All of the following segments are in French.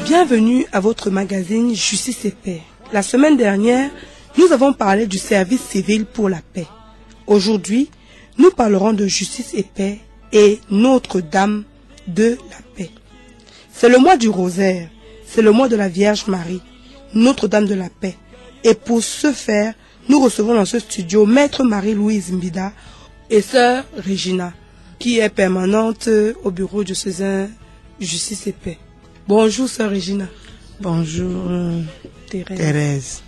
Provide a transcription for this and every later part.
Bienvenue à votre magazine Justice et Paix. La semaine dernière, nous avons parlé du service civil pour la paix. Aujourd'hui, nous parlerons de Justice et Paix et Notre-Dame de la Paix. C'est le mois du rosaire, c'est le mois de la Vierge Marie, Notre-Dame de la Paix. Et pour ce faire, nous recevons dans ce studio Maître Marie-Louise Mbida et Sœur Regina, qui est permanente au bureau diocésain Justice et Paix. Bonjour Sœur Regina. Bonjour Thérèse.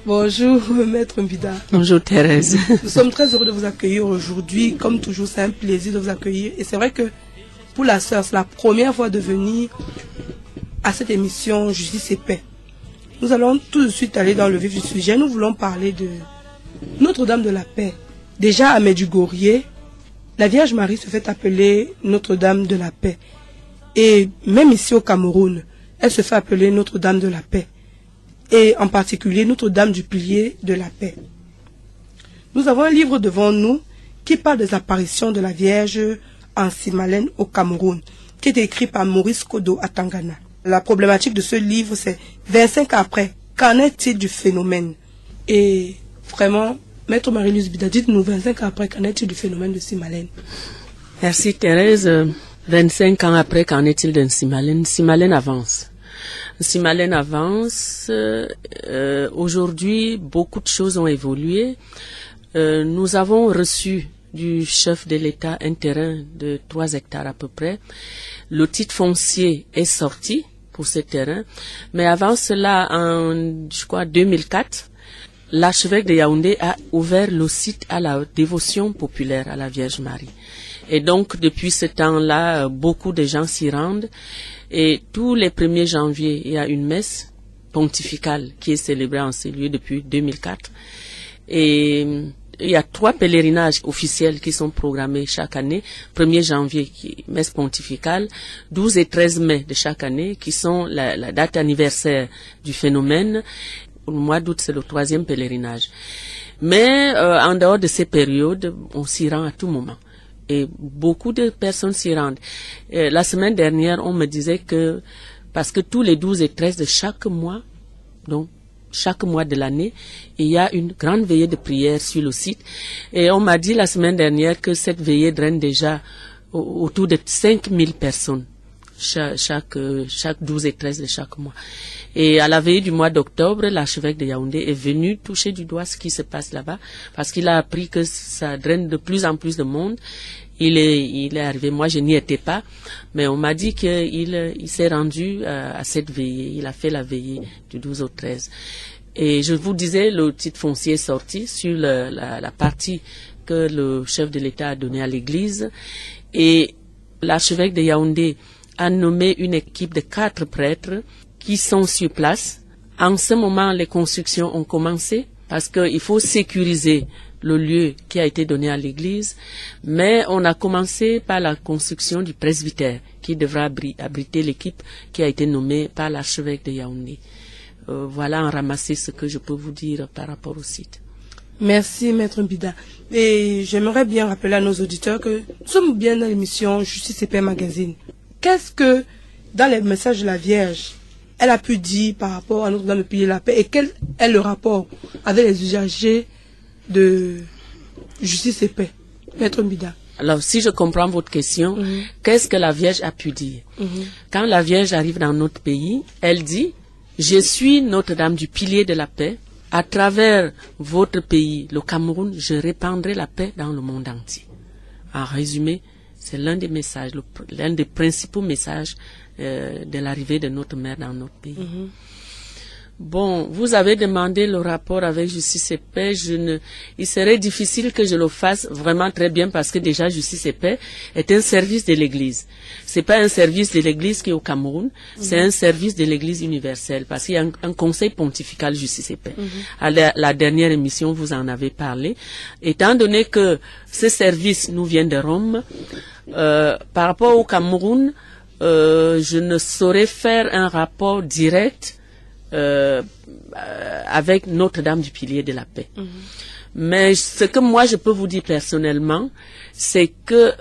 Bonjour Maître Mbida. Bonjour Thérèse. Nous sommes très heureux de vous accueillir aujourd'hui. Comme toujours, c'est un plaisir de vous accueillir. Et c'est vrai que pour la sœur, c'est la première fois de venir à cette émission Justice et Paix. Nous allons tout de suite aller dans le vif du sujet. Nous voulons parler de Notre-Dame de la Paix. Déjà à Medjugorje, la Vierge Marie se fait appeler Notre-Dame de la Paix. Et même ici au Cameroun, elle se fait appeler Notre-Dame de la Paix. Et en particulier Notre-Dame du Pilier de la Paix. Nous avons un livre devant nous qui parle des apparitions de la Vierge en Simalène au Cameroun, qui est écrit par Maurice Kodo à Tangana. La problématique de ce livre, c'est 25 ans après, qu'en est-il du phénomène? Et vraiment, Maître Marie-Louise Mbida, dites-nous 25 ans après, qu'en est-il du phénomène de Simalène? Merci Thérèse. 25 ans après, qu'en est-il de Simalène? Simalène avance. Simalène avance. Aujourd'hui, beaucoup de choses ont évolué. Nous avons reçu du chef de l'État un terrain de 3 hectares à peu près. Le titre foncier est sorti pour ce terrain. Mais avant cela, en, 2004, l'archevêque de Yaoundé a ouvert le site à la dévotion populaire à la Vierge Marie. Et donc, depuis ce temps-là, beaucoup de gens s'y rendent. Et tous les 1er janvier, il y a une messe pontificale qui est célébrée en ce lieu depuis 2004. Et il y a 3 pèlerinages officiels qui sont programmés chaque année. 1er janvier, messe pontificale, 12 et 13 mai de chaque année, qui sont la date anniversaire du phénomène. Au mois d'août, c'est le 3e pèlerinage. Mais en dehors de ces périodes, on s'y rend à tout moment. Et beaucoup de personnes s'y rendent. La semaine dernière, on me disait que, parce que tous les 12 et 13 de chaque mois, donc chaque mois de l'année, il y a une grande veillée de prière sur le site. Et on m'a dit la semaine dernière que cette veillée draine déjà autour de 5000 personnes, chaque 12 et 13 de chaque mois. Et à la veillée du mois d'octobre, l'archevêque de Yaoundé est venu toucher du doigt ce qui se passe là-bas, parce qu'il a appris que ça draine de plus en plus de monde. Il est arrivé, moi je n'y étais pas, mais on m'a dit qu'il s'est rendu à cette veillée, il a fait la veillée du 12 au 13. Et je vous disais, le titre foncier est sorti sur la partie que le chef de l'État a donnée à l'église, et l'archevêque de Yaoundé a nommé une équipe de 4 prêtres qui sont sur place. En ce moment, les constructions ont commencé parce qu'il faut sécuriser le lieu qui a été donné à l'église, mais on a commencé par la construction du presbytère qui devra abriter l'équipe qui a été nommée par l'archevêque de Yaoundé. Voilà en ramasser ce que je peux vous dire par rapport au site. Merci Maître Mbida. Et j'aimerais bien rappeler à nos auditeurs que nous sommes bien dans l'émission Justice et Paix Magazine. Qu'est-ce que, dans les messages de la Vierge, elle a pu dire par rapport à Notre-Dame du Pilier de la Paix, et quel est le rapport avec les usagers de Justice et Paix? Maître Mbida. Alors, si je comprends votre question, qu'est-ce que la Vierge a pu dire? Quand la Vierge arrive dans notre pays, elle dit « Je suis Notre-Dame du Pilier de la Paix. À travers votre pays, le Cameroun, je répandrai la paix dans le monde entier. » En résumé, c'est l'un des messages, l'un des principaux messages de l'arrivée de notre mère dans notre pays. Bon, vous avez demandé le rapport avec Justice et Paix. Il serait difficile que je le fasse vraiment très bien parce que déjà Justice et Paix est un service de l'Église. C'est pas un service de l'Église qui est au Cameroun, c'est un service de l'Église universelle parce qu'il y a un conseil pontifical Justice et Paix. À la dernière émission, vous en avez parlé. Étant donné que ce service nous vient de Rome, par rapport au Cameroun, je ne saurais faire un rapport direct avec Notre-Dame du Pilier de la Paix. Mais ce que moi je peux vous dire personnellement, c'est que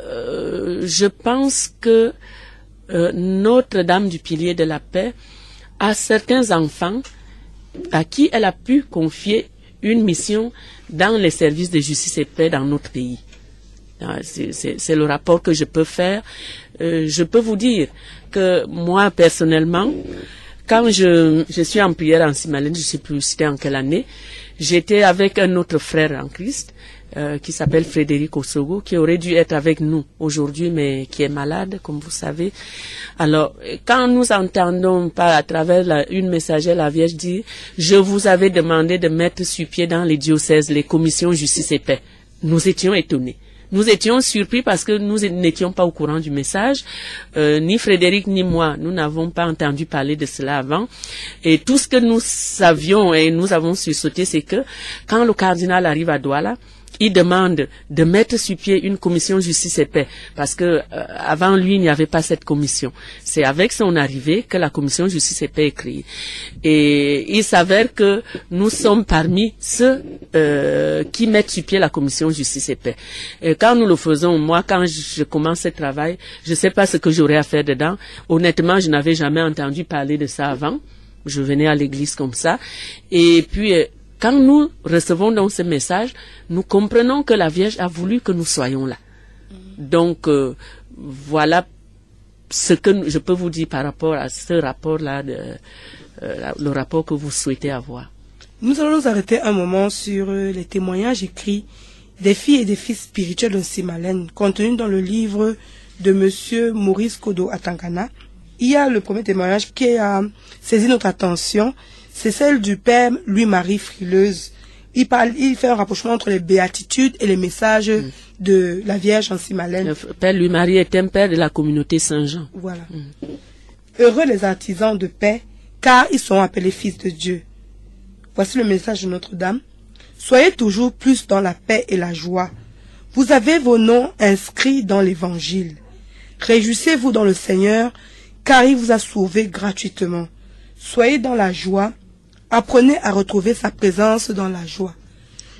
je pense que Notre-Dame du Pilier de la Paix a certains enfants à qui elle a pu confier une mission dans les services de justice et paix dans notre pays. C'est le rapport que je peux faire. Je peux vous dire que moi, personnellement, quand je suis en prière en Simalène, je ne sais plus c'était en quelle année, j'étais avec un autre frère en Christ qui s'appelle Frédéric Osogo, qui aurait dû être avec nous aujourd'hui, mais qui est malade, comme vous savez. Alors, quand nous entendons à travers une messagère, la Vierge dit « Je vous avais demandé de mettre sur pied dans les diocèses les commissions justice et paix », nous étions étonnés. Nous étions surpris parce que nous n'étions pas au courant du message. Ni Frédéric ni moi, nous n'avons pas entendu parler de cela avant. Et tout ce que nous savions et nous avons sursauté, c'est que quand le cardinal arrive à Douala, il demande de mettre sur pied une commission justice et paix, parce que avant lui, il n'y avait pas cette commission. C'est avec son arrivée que la commission justice et paix est créée. Et il s'avère que nous sommes parmi ceux qui mettent sur pied la commission justice et paix. Et quand nous le faisons, moi, quand je commence ce travail, je ne sais pas ce que j'aurais à faire dedans. Honnêtement, je n'avais jamais entendu parler de ça avant. Je venais à l'église comme ça. Et puis, quand nous recevons donc ce message, nous comprenons que la Vierge a voulu que nous soyons là. Donc, voilà ce que je peux vous dire par rapport à ce rapport-là, le rapport que vous souhaitez avoir. Nous allons nous arrêter un moment sur les témoignages écrits des filles et des fils spirituels de Simalène, contenus dans le livre de Monsieur Maurice Kodo Atangana. Il y a le premier témoignage qui a saisi notre attention. C'est celle du père Louis-Marie Frileuse. Il fait un rapprochement entre les béatitudes et les messages de la Vierge en Simalène. Le père Louis-Marie est un père de la communauté Saint-Jean. Voilà. Heureux les artisans de paix, car ils sont appelés fils de Dieu. Voici le message de Notre-Dame. Soyez toujours plus dans la paix et la joie. Vous avez vos noms inscrits dans l'Évangile. Réjouissez-vous dans le Seigneur, car il vous a sauvés gratuitement. Soyez dans la joie. Apprenez à retrouver sa présence dans la joie.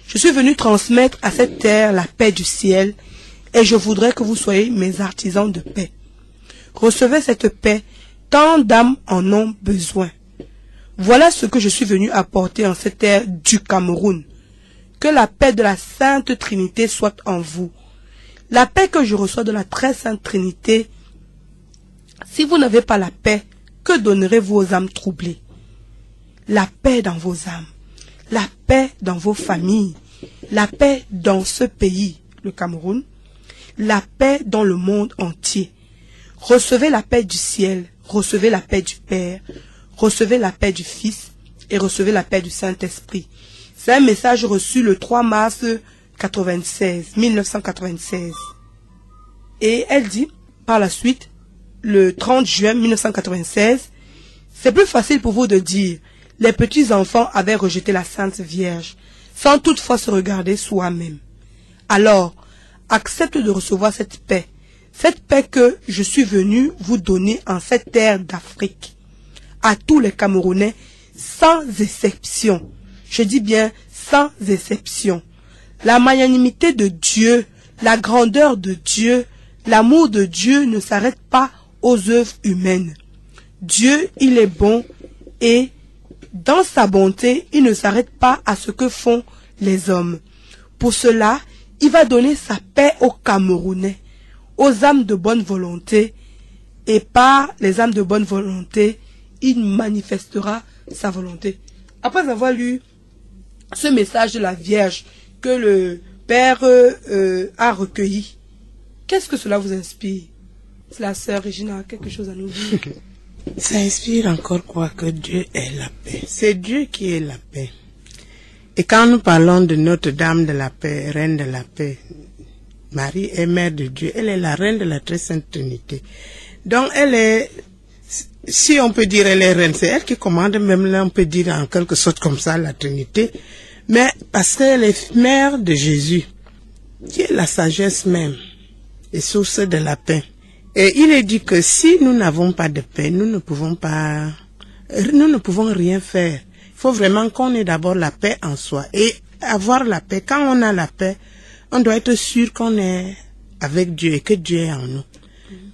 Je suis venu transmettre à cette terre la paix du ciel et je voudrais que vous soyez mes artisans de paix. Recevez cette paix, tant d'âmes en ont besoin. Voilà ce que je suis venu apporter en cette terre du Cameroun. Que la paix de la Sainte Trinité soit en vous. La paix que je reçois de la très Sainte Trinité, si vous n'avez pas la paix, que donnerez-vous aux âmes troublées? La paix dans vos âmes, la paix dans vos familles, la paix dans ce pays, le Cameroun, la paix dans le monde entier. Recevez la paix du ciel, recevez la paix du Père, recevez la paix du Fils et recevez la paix du Saint-Esprit. C'est un message reçu le 3 mars 1996. Et elle dit, par la suite, le 30 juin 1996, c'est plus facile pour vous de dire, les petits enfants avaient rejeté la Sainte Vierge, sans toutefois se regarder soi-même. Alors, accepte de recevoir cette paix que je suis venu vous donner en cette terre d'Afrique, à tous les Camerounais, sans exception. Je dis bien sans exception. La magnanimité de Dieu, la grandeur de Dieu, l'amour de Dieu ne s'arrête pas aux œuvres humaines. Dieu, il est bon et dans sa bonté, il ne s'arrête pas à ce que font les hommes. Pour cela, il va donner sa paix aux Camerounais, aux âmes de bonne volonté, et par les âmes de bonne volonté, il manifestera sa volonté. Après avoir lu ce message de la Vierge que le Père a recueilli, qu'est-ce que cela vous inspire? La sœur Regina a quelque chose à nous dire. Ça inspire encore quoi? Que Dieu est la paix. C'est Dieu qui est la paix. Et quand nous parlons de Notre-Dame de la paix, Reine de la paix, Marie est Mère de Dieu. Elle est la Reine de la Très Sainte Trinité. Donc elle est, si on peut dire elle est Reine, c'est elle qui commande, même là on peut dire en quelque sorte comme ça la Trinité. Mais parce qu'elle est Mère de Jésus, qui est la sagesse même et source de la paix. Et il est dit que si nous n'avons pas de paix, nous ne pouvons rien faire. Il faut vraiment qu'on ait d'abord la paix en soi. Et avoir la paix, quand on a la paix, on doit être sûr qu'on est avec Dieu et que Dieu est en nous.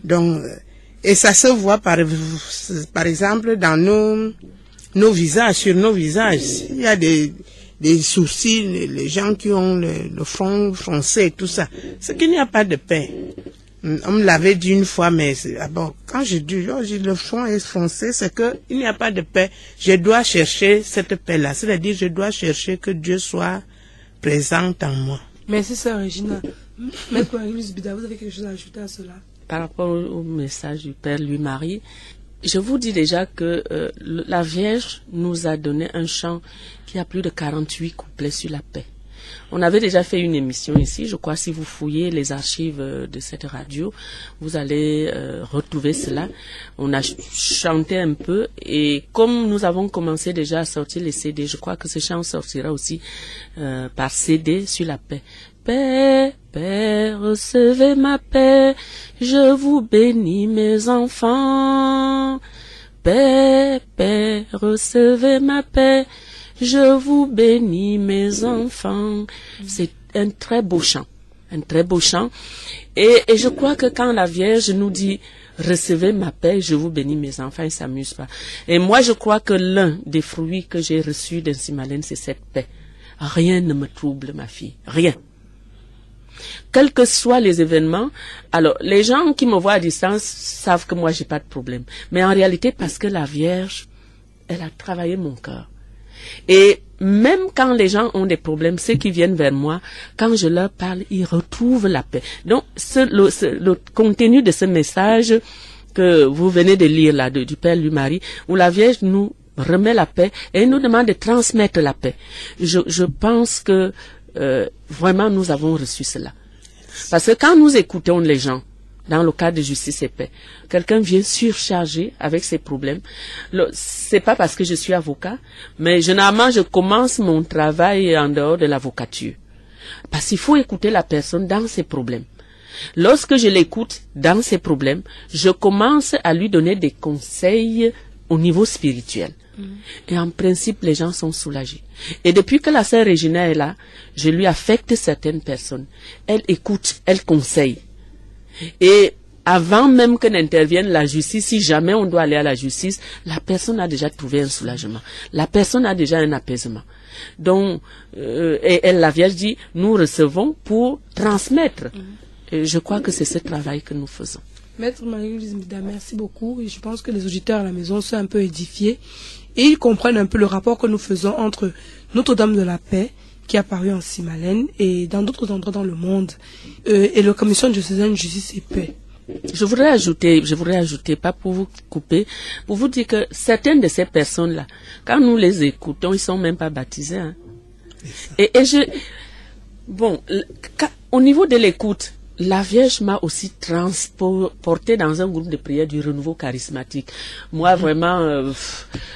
Donc, Et ça se voit par exemple dans nos visages, sur nos visages. Il y a des soucis, les gens qui ont le front foncé et tout ça. C'est qu'il n'y a pas de paix. On me l'avait dit une fois, mais quand je dis le front est foncé, c'est que il n'y a pas de paix. Je dois chercher cette paix-là. C'est-à-dire, je dois chercher que Dieu soit présent en moi. Merci, sœur Regina. Maître Marie-Louise Bida, vous avez quelque chose à ajouter à cela? Par rapport au message du Père Louis-Marie, je vous dis déjà que la Vierge nous a donné un chant qui a plus de 48 couplets sur la paix. On avait déjà fait une émission ici, je crois, si vous fouillez les archives de cette radio, vous allez retrouver cela. On a chanté un peu et comme nous avons commencé déjà à sortir les CD, je crois que ce chant sortira aussi par CD sur la paix. Paix, paix, recevez ma paix, je vous bénis mes enfants. Paix, paix, recevez ma paix, je vous bénis mes enfants. C'est un très beau chant, un très beau chant. Et je crois que quand la Vierge nous dit recevez ma paix, je vous bénis mes enfants, elle ne s'amuse pas. Et moi je crois que l'un des fruits que j'ai reçus d'Insimalène, c'est cette paix. Rien ne me trouble, ma fille, rien. Quels que soient les événements, alors les gens qui me voient à distance savent que moi j'ai pas de problème. Mais en réalité, parce que la Vierge, elle a travaillé mon cœur. Et même quand les gens ont des problèmes, ceux qui viennent vers moi, quand je leur parle, ils retrouvent la paix. Donc, le contenu de ce message que vous venez de lire là, du Père Louis-Marie, où la Vierge nous remet la paix et nous demande de transmettre la paix. Je pense que vraiment nous avons reçu cela. Parce que quand nous écoutons les gens, dans le cadre de justice et paix, quelqu'un vient surcharger avec ses problèmes. C'est pas parce que je suis avocat, mais généralement je commence mon travail en dehors de l'avocature. Parce qu'il faut écouter la personne dans ses problèmes. Lorsque je l'écoute dans ses problèmes, je commence à lui donner des conseils au niveau spirituel. Et en principe, les gens sont soulagés. Et depuis que la sœur Regina est là, je lui affecte certaines personnes. Elle écoute, elle conseille. Et avant même que n'intervienne la justice, si jamais on doit aller à la justice, la personne a déjà trouvé un soulagement. La personne a déjà un apaisement. Donc, et la Vierge dit, nous recevons pour transmettre. Et je crois que c'est ce travail que nous faisons. Maître Marie-Louise Bida, merci beaucoup. Et je pense que les auditeurs à la maison sont un peu édifiés. Et ils comprennent un peu le rapport que nous faisons entre Notre-Dame de la Paix, qui est apparue en Simalène et dans d'autres endroits dans le monde, et la Commission diocésaine Justice et Paix. Je voudrais ajouter, pas pour vous couper, pour vous dire que certaines de ces personnes-là, quand nous les écoutons, ils sont même pas baptisés. Hein. Au niveau de l'écoute, la Vierge m'a aussi transporté dans un groupe de prière du renouveau charismatique. Moi, vraiment,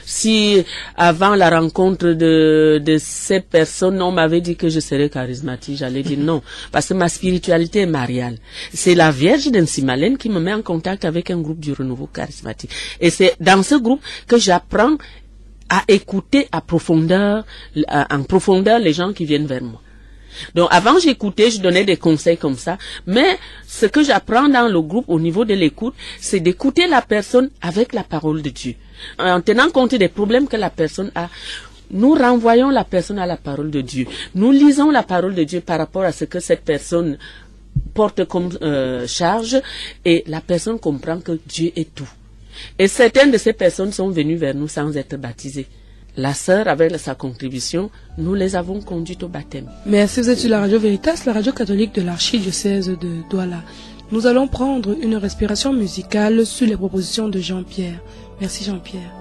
si avant la rencontre de ces personnes, on m'avait dit que je serais charismatique, j'allais dire non, parce que ma spiritualité est mariale. C'est la Vierge d'Insimalène qui me met en contact avec un groupe du renouveau charismatique. Et c'est dans ce groupe que j'apprends à écouter en profondeur les gens qui viennent vers moi. Donc avant j'écoutais, je donnais des conseils comme ça, mais ce que j'apprends dans le groupe au niveau de l'écoute, c'est d'écouter la personne avec la parole de Dieu. En tenant compte des problèmes que la personne a, nous renvoyons la personne à la parole de Dieu. Nous lisons la parole de Dieu par rapport à ce que cette personne porte comme charge, et la personne comprend que Dieu est tout. Et certaines de ces personnes sont venues vers nous sans être baptisées. La sœur, avec sa contribution, nous les avons conduites au baptême. Merci, vous êtes sur la radio Veritas, la radio catholique de l'archidiocèse de Douala. Nous allons prendre une respiration musicale sur les propositions de Jean-Pierre. Merci Jean-Pierre.